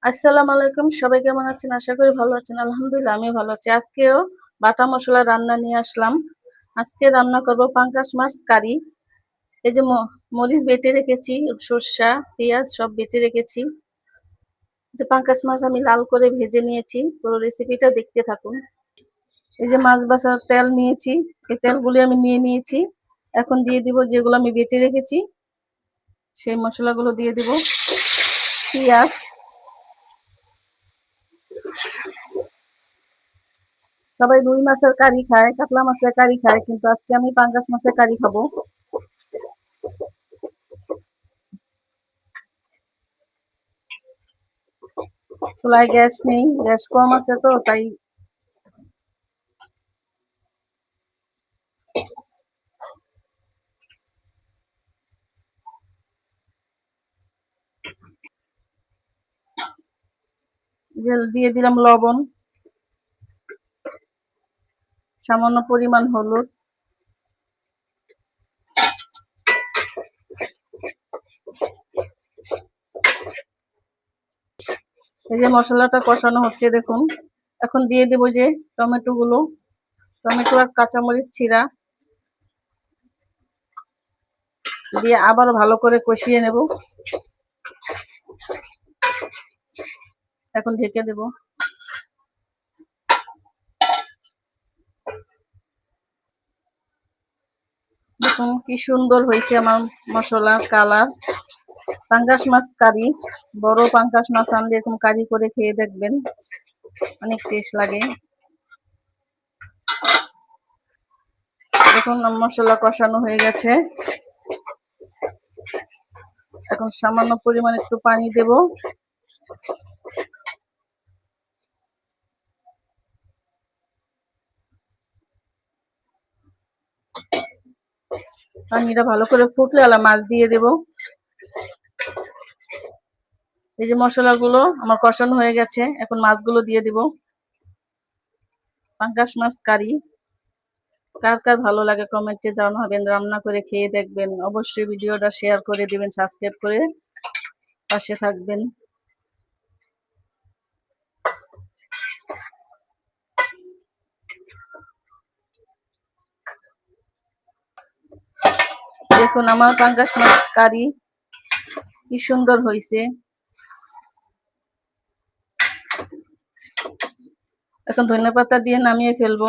আসসালামু আলাইকুম। সবাই কেমন আছেন? আশা করি ভালো আছেন। আলহামদুলিল্লাহ আমিও ভালো আছি। আজকেও বাটা মসলা রান্না নিয়ে আসলাম। আজকে রান্না করব পাঙ্গাস মাছ কারি। এই যে মরিচ বেটে রেখেছি, সর্ষা, পেঁয়াজ সব বেটে রেখেছি। যে পাঙ্গাস মাছ আমি লাল করে ভেজে নিয়েছি। পুরো রেসিপিটা দেখতে থাকুন। এই যে মাছ বাছার তেল নিয়েছি, এই তেলগুলি আমি নিয়ে নিয়েছি। এখন দিয়ে দিব যেগুলো আমি বেটে রেখেছি, সেই মশলাগুলো দিয়ে দিব। পেঁয়াজ, সবাই রুই মাছের কারি খায়, কাতলা মাছের কারি খায়, কিন্তু আজকে আমি পাঙ্গাস মাছের কারি খাবো। চুলায় গ্যাস নেই, গ্যাস কম আছে তো তাই দিয়ে দিলাম লবণ, সামান্য পরিমাণ হলুদ, এই যে মশলাটা কষানো হচ্ছে দেখুন। এখন দিয়ে দেবো যে টমেটো আর কাঁচামরিচ ছিঁড়া দিয়ে আবার ভালো করে কষিয়ে নেব। এখন ঢেকে দেব। দেখুন কি সুন্দর হয়েছে আমার মশলার কালার। পাঙ্গাস মাছ কারি, বড় পাঙ্গাস মাছ আনলে এরকম কারি করে খেয়ে দেখবেন, অনেক টেস্ট লাগে। দেখুন মশলা কষানো হয়ে গেছে। এখন সামান্য পরিমাণ একটু পানি দেব। পানিটা ভালো করে ফুটলে আলা মাছ দিয়ে দেব। এই যে মশলাগুলো আমার কষানো হয়ে গেছে, এখন মাছগুলো দিয়ে দিব। পাঙ্গাস মাছ কারি কার কার ভালো লাগে কমেন্টে জানাবেন, রান্না করে খেয়ে দেখবেন। অবশ্যই ভিডিওটা শেয়ার করে দিবেন, সাবস্ক্রাইব করে পাশে থাকবেন। দেখুন আমার পাঙ্গাস মাছ কারি কি সুন্দর হয়েছে। এখন ধনেপাতা দিয়ে নামিয়ে ফেলবো।